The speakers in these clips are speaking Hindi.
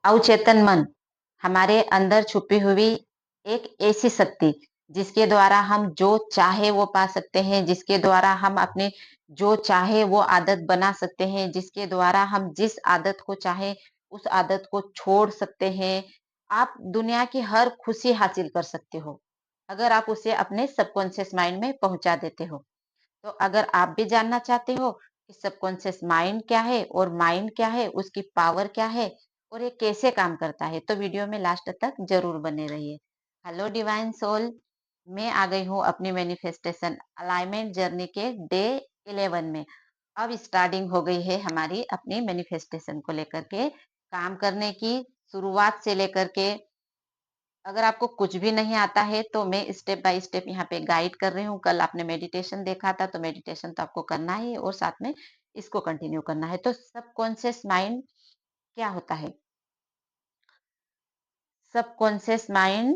अवचेतन मन, हमारे अंदर छुपी हुई एक ऐसी शक्ति, जिसके द्वारा हम जो चाहे वो पा सकते हैं, जिसके द्वारा हम अपने जो चाहे वो आदत बना सकते हैं, जिसके द्वारा हम जिस आदत को चाहे उस आदत को छोड़ सकते हैं। आप दुनिया की हर खुशी हासिल कर सकते हो, अगर आप उसे अपने सबकॉन्शियस माइंड में पहुंचा देते हो। तो अगर आप भी जानना चाहते हो कि सबकॉन्शियस माइंड क्या है और माइंड क्या है, उसकी पावर क्या है और ये कैसे काम करता है, तो वीडियो में लास्ट तक जरूर बने रहिए। हेलो डिवाइन सोल, मैं आ गई हूँ अपनी मैनिफेस्टेशन अलाइनमेंट जर्नी के डे 11 में। अब स्टार्टिंग हो गई है हमारी अपनी मैनिफेस्टेशन को लेकर के काम करने की, शुरुआत से लेकर के। अगर आपको कुछ भी नहीं आता है तो मैं स्टेप बाय स्टेप यहाँ पे गाइड कर रही हूँ। कल आपने मेडिटेशन देखा था, तो मेडिटेशन तो आपको करना ही है और साथ में इसको कंटिन्यू करना है। तो सबकॉन्शियस माइंड क्या होता है? सबकॉन्शियस माइंड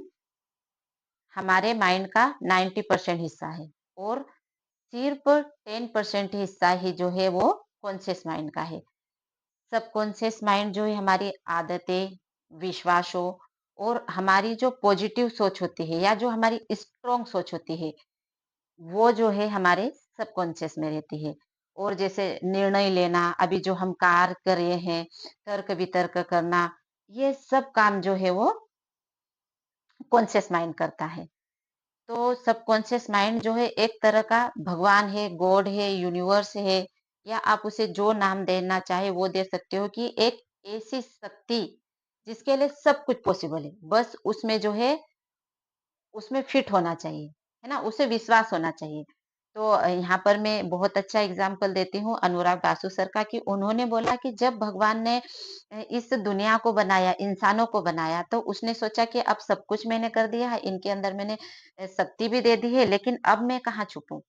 हमारे माइंड का 90% हिस्सा है और सिर्फ 10% हिस्सा ही जो है वो कॉन्शियस माइंड का है। सबकॉन्शियस माइंड जो है हमारी आदतें, विश्वासों और हमारी जो पॉजिटिव सोच होती है या जो हमारी स्ट्रॉन्ग सोच होती है, वो जो है हमारे सबकॉन्शियस में रहती है। और जैसे निर्णय लेना, अभी जो हम कार्य कर रहे हैं, तर्क वितर्क करना, ये सब काम जो है वो कॉन्शियस माइंड करता है। तो सबकॉन्शियस माइंड जो है एक तरह का भगवान है, गॉड है, यूनिवर्स है, या आप उसे जो नाम देना चाहे वो दे सकते हो कि एक ऐसी शक्ति जिसके लिए सब कुछ पॉसिबल है। बस उसमें जो है उसमें फिट होना चाहिए, है ना? उसे विश्वास होना चाहिए। तो यहाँ पर मैं बहुत अच्छा एग्ज़ाम्पल देती हूँ अनुराग बासु सर का कि उन्होंने बोला कि जब भगवान ने इस दुनिया को बनाया, इंसानों को बनाया, तो उसने सोचा कि अब सब कुछ मैंने कर दिया है, इनके अंदर मैंने शक्ति भी दे दी है, लेकिन अब मैं कहाँ छुपूँ?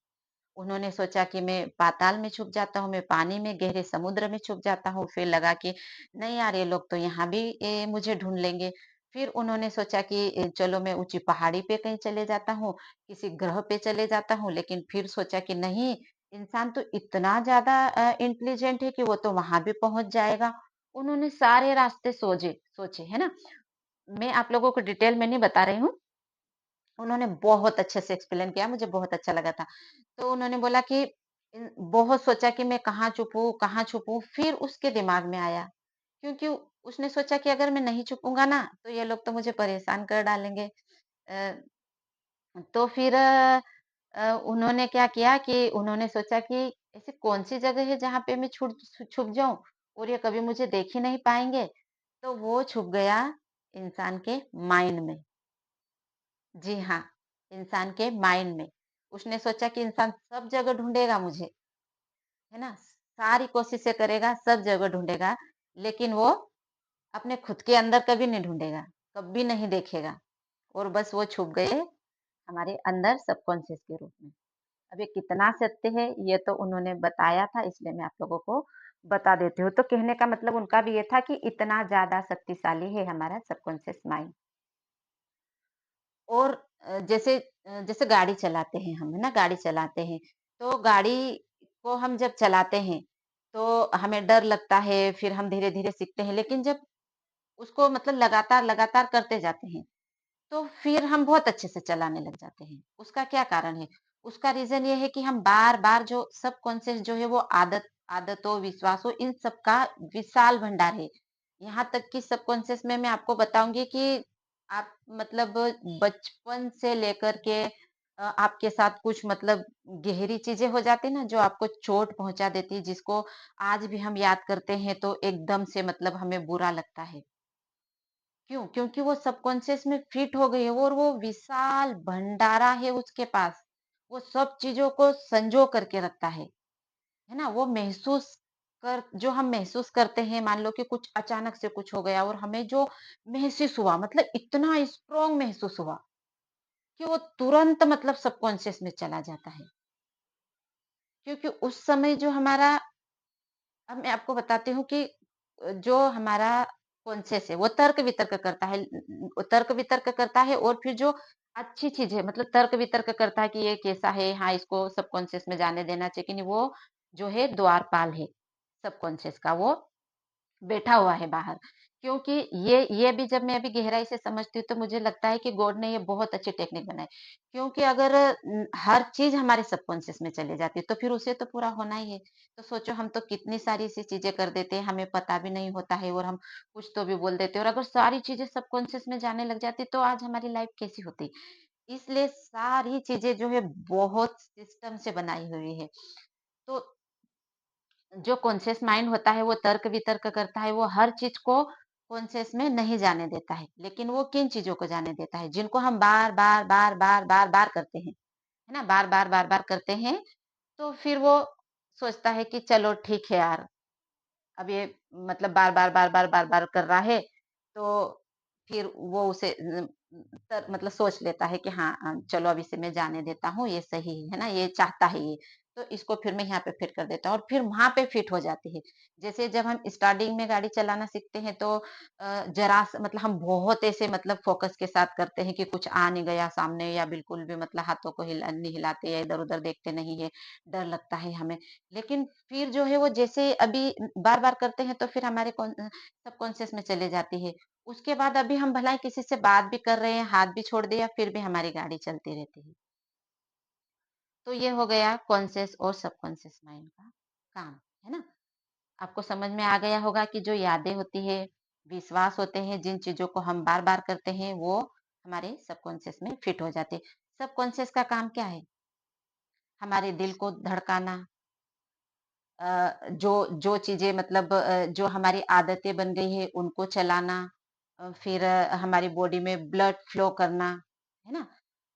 उन्होंने सोचा कि मैं पाताल में छुप जाता हूँ, मैं पानी में, गहरे समुद्र में छुप जाता हूँ। फिर लगा कि नहीं यार, ये लोग तो यहाँ भी मुझे ढूँढ लेंगे। फिर उन्होंने सोचा कि चलो मैं ऊँची पहाड़ी पे कहीं चले जाता हूँ, किसी ग्रह पे चले जाता हूँ। लेकिन फिर सोचा कि नहीं, इंसान तो इतना ज़्यादा इंटेलिजेंट है कि वो तो वहाँ भी पहुँच जाएगा। उन्होंने सारे रास्ते सोचे सोचे, है ना? मैं आप लोगों को डिटेल में नहीं बता रही हूँ। उन्होंने बहुत अच्छे से एक्सप्लेन किया, मुझे बहुत अच्छा लगा था। तो उन्होंने बोला कि बहुत सोचा कि मैं कहाँ छुपूँ? फिर उसके दिमाग में आया, क्योंकि उसने सोचा कि अगर मैं नहीं छुपूँगा ना, तो ये लोग तो मुझे परेशान कर डालेंगे। अ, तो फिर उन्होंने क्या किया कि उन्होंने सोचा कि ऐसी कौन-सी जगह है जहाँ पे मैं छुप जाऊँ और ये कभी मुझे देख ही नहीं पाएँगे? तो वो छुप गया इंसान के माइंड में। जी हाँ, इंसान के माइंड में। उसने सोचा कि इंसान सब जगह ढूँढेगा मुझे, है ना? सारी कोशिशें करेगा, सब जगह ढूँढेगा, लेकिन वो अपने खुद के अंदर कभी नहीं ढूँढेगा, कभी नहीं देखेगा और बस वो छुप गए हमारे अंदर सबकॉन्शियस के रूप में। अब ये कितना सत्य है, ये तो उन्होंने बताया था, इसलिए मैं आप लोगों को बता देती हूँ। तो कहने का मतलब उनका भी ये था कि इतना ज़्यादा शक्तिशाली है हमारा सबकॉन्शियस माइंड। और जैसे गाड़ी चलाते हैं हम, है ना? गाड़ी चलाते हैं, तो गाड़ी को हम जब चलाते हैं, तो हमें डर लगता है, फिर हम धीरे-धीरे सीखते हैं, लेकिन जब उसको मतलब लगातार करते जाते हैं, तो फिर हम बहुत अच्छे से चलाने लग जाते हैं। उसका क्या कारण है? उसका रीज़न ये है कि हम बार-बार जो सबकॉन्शियस जो है वो आदतों, विश्वासों, इन सब का विशाल भंडार है। यहाँ तक कि सबकॉन्शियस में मैं आपको बताऊँगी कि आप मतलब बचपन से लेकर के आपके साथ कुछ मतलब गहरी चीज़ें हो जाती हैं ना, जो आपको चोट पहुँचा देती है, जिसको आज भी हम याद करते हैं तो एकदम से मतलब हमें बुरा लगता है। क्यों? क्योंकि वो सबकॉन्शियस में फिट हो गई है वो, और वो विशाल भंडारा है उसके पास। वो सब चीज़ों को संजो करके रखता है ना? वो महसूस जो हम महसूस करते हैं, मान लो कि कुछ अचानक से कुछ हो गया और हमें जो महसूस हुआ, मतलब इतना स्ट्रॉन्ग महसूस हुआ कि वो तुरंत मतलब सबकॉन्शियस में चला जाता है। क्योंकि उस समय जो हमारा, अब मैं आपको बताती हूँ कि जो हमारा कॉन्शियस है वो तर्क-वितर्क करता है। तर्क-वितर्क करता है और फिर जो अच्छी चीज़ है, मतलब तर्क-वितर्क करता है कि ये कैसा है, हाँ, इसको सबकॉन्शियस में जाने देना चाहिए कि नहीं, वो जो है द्वारपाल है सबकॉन्शियस का, वो बैठा हुआ है बाहर। क्योंकि ये भी जब मैं अभी गहराई से समझती हूँ तो मुझे लगता है कि गॉड ने ये बहुत अच्छी टेक्निक बनाई। क्योंकि अगर हर चीज़ हमारे सबकॉन्शियस में चली जाती है तो फिर उसे तो पूरा होना ही है। तो सोचो हम तो कितनी सारी ऐसी चीज़ें कर देते हैं, हमें पता भी नहीं होता है और हम कुछ तो भी बोल देते हैं और अगर सारी चीज़ें सबकॉन्शियस में जाने लग जाती तो आज हमारी लाइफ कैसी होती? इसलिए सारी चीज़ें जो है बहुत सिस्टम से बनाई हुई है। तो जो कॉन्शियस माइंड होता है वो तर्क-वितर्क करता है, वो हर चीज़ को कॉन्शियस में नहीं जाने देता है। लेकिन वो किन चीज़ों को जाने देता है? जिनको हम बार-बार, बार-बार, बार-बार करते हैं, है ना? बार-बार, बार-बार करते हैं, तो फिर वो सोचता है कि चलो ठीक है यार, अब ये मतलब बार-बार, बार-बार, बार-बार कर रहा है, तो फिर वो उसे मतलब सोच लेता है कि हाँ चलो अब इसे मैं जाने देता हूँ, ये सही है ना? ये चाहता है ये, तो इसको फिर मैं यहाँ पे फिट कर देता हूँ और फिर वहाँ पे फिट हो जाती है। जैसे जब हम स्टार्टिंग में गाड़ी चलाना सीखते हैं तो ज़रा सा मतलब हम बहुत ऐसे मतलब फ़ोकस के साथ करते हैं कि कुछ आ नहीं गया सामने या बिल्कुल भी मतलब हाथों को नहीं हिलाते या इधर-उधर देखते नहीं है, डर लगता है हमें। लेकिन फिर जो है वो जैसे अभी बार-बार करते हैं तो फिर हमारे सबकॉन्शियस में चले जाती है। उसके बाद अभी हम भला ही किसी से बात भी कर रहे हैं, हाथ भी छोड़ दिया, फिर भी हमारी गाड़ी चलती रहती है। तो ये हो गया कॉन्शियस और सबकॉन्शियस माइंड का काम, है ना? आपको समझ में आ गया होगा कि जो यादें होती है, विश्वास होते हैं, जिन चीज़ों को हम बार-बार करते हैं, वो हमारे सबकॉन्शियस में फिट हो जाते हैं। सबकॉन्शियस का काम क्या है? हमारे दिल को धड़काना, जो जो चीज़ें मतलब जो हमारी आदतें बन गई है उनको चलाना, फिर हमारी बॉडी में ब्लड फ्लो करना, है ना?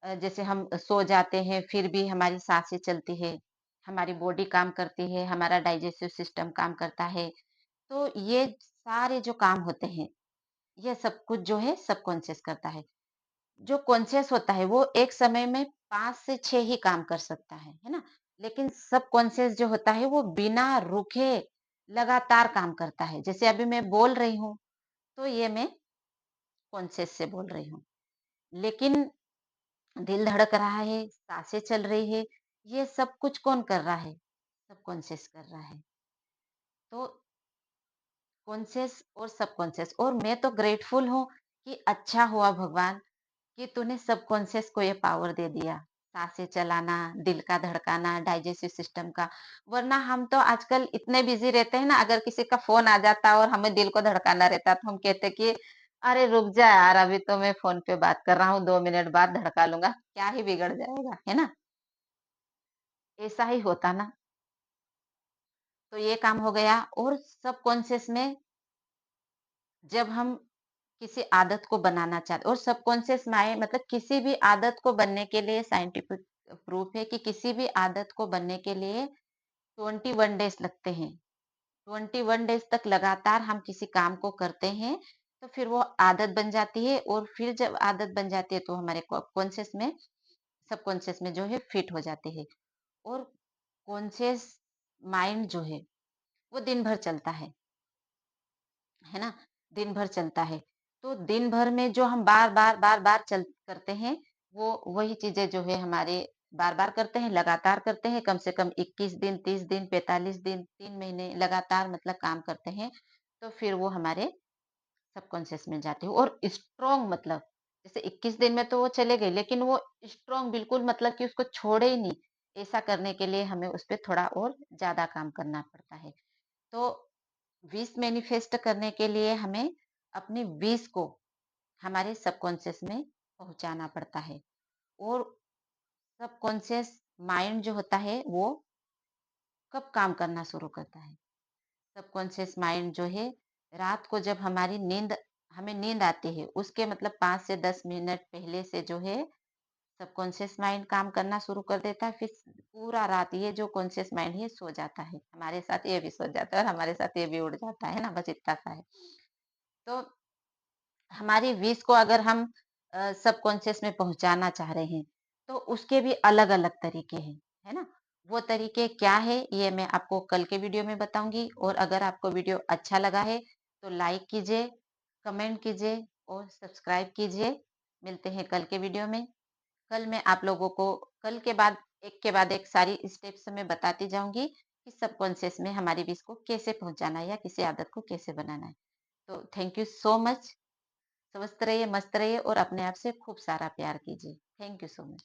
जैसे हम सो जाते हैं फिर भी हमारी साँसें चलती है, हमारी बॉडी काम करती है, हमारा डाइजेस्टिव सिस्टम काम करता है। तो ये सारे जो काम होते हैं, ये सब कुछ जो है सबकॉन्शियस करता है। जो कॉन्शियस होता है वो एक समय में 5 से 6 ही काम कर सकता है ना? लेकिन सबकॉन्शियस जो होता है वो बिना रुके लगातार काम करता है। जैसे अभी मैं बोल रही हूँ, तो ये मैं कॉन्शियस से बोल रही हूँ। लेकिन दिल धड़क रहा है, साँसें चल रही है, ये सब कुछ कौन कर रहा है? सबकॉन्शियस कर रहा है। तो कॉन्शियस और सबकॉन्शियस और मैं तो ग्रेटफुल हूँ कि अच्छा हुआ भगवान कि तूने सबकॉन्शियस को ये पावर दे दिया। साँसें चलाना, दिल का धड़काना, डाइजेस्टिव सिस्टम का। वरना हम तो आजकल इतने बिज़ी रहते हैं ना, अगर किसी का फ़ोन आ जाता और हमें दिल को धड़काना रहता है, तो हम कहते कि अरे रुक जा यार, अभी तो मैं फ़ोन पे बात कर रहा हूँ, 2 मिनट बाद धड़का लूँगा, क्या ही बिगड़ जाएगा, है ना? ऐसा ही होता ना। तो ये काम हो गया और सबकॉन्शियस में जब हम किसी आदत को बनाना चाहते और सबकॉन्शियस माइंड मतलब किसी भी आदत को बनने के लिए साइंटिफिक प्रूफ है कि किसी भी आदत को बनने के लिए 21 डेज लगते हैं। 21 डेज तक लगातार हम किसी काम को करते हैं तो फिर वो आदत बन जाती है और फिर जब आदत बन जाती है तो हमारे कॉन्शियस में सबकॉन्शियस में जो है फिट हो जाते हैं और कॉन्शियस माइंड जो है वो दिन भर चलता है ना? दिन भर चलता है। तो दिन भर में जो हम बार-बार, बार-बार चल करते हैं, वो वही चीज़ें जो है हमारे बार-बार करते हैं, लगातार करते हैं, कम से कम 21 दिन, 30 दिन, 45 दिन, 3 महीने लगातार मतलब काम करते हैं, तो फिर वो हमारे सबकॉन्शियस में जाते हैं और स्ट्रॉन्ग मतलब जैसे 21 दिन में तो वो चले गए, लेकिन वो स्ट्रॉन्ग बिल्कुल मतलब कि उसको छोड़े ही नहीं। ऐसा करने के लिए हमें उस पे थोड़ा और ज़्यादा काम करना पड़ता है। तो विश मैनिफेस्ट करने के लिए हमें अपनी विश को हमारे सबकॉन्शियस में पहुंचाना पड़ता है और सबकॉन्शियस माइंड जो होता है वो कब काम करना शुरू करता है सबकॉन्शियस माइंड जो है रात को जब हमारी नींद हमें नींद आती है उसके मतलब 5 से 10 मिनट पहले से जो है सबकॉन्शियस माइंड काम करना शुरू कर देता है फिर पूरा रात ये जो कॉन्शियस माइंड है सो जाता है हमारे साथ ये भी सो जाता है और हमारे साथ ये भी उड़ जाता है ना बस इतना सा है तो हमारी विश को अगर हम सबकॉन्शियस में पहुंचाना चाह रहे हैं तो उसके भी अलग-अलग तरीके हैं, है ना? वो तरीके क्या है ये मैं आपको कल के वीडियो में बताऊंगी और अगर आपको वीडियो अच्छा लगा है तो लाइक कीजिए, कमेंट कीजिए और सब्सक्राइब कीजिए। मिलते हैं कल के वीडियो में। कल मैं आप लोगों को कल के बाद एक सारी स्टेप्स मैं बताती जाऊंगी कि सबकॉन्शियस में हमारी विश को कैसे पहुंचाना है या किसी आदत को कैसे बनाना है। तो थैंक यू सो मच। स्वस्थ रहिए, मस्त रहिए और अपने आप से खूब सारा प्यार कीजिए। Thank you so much.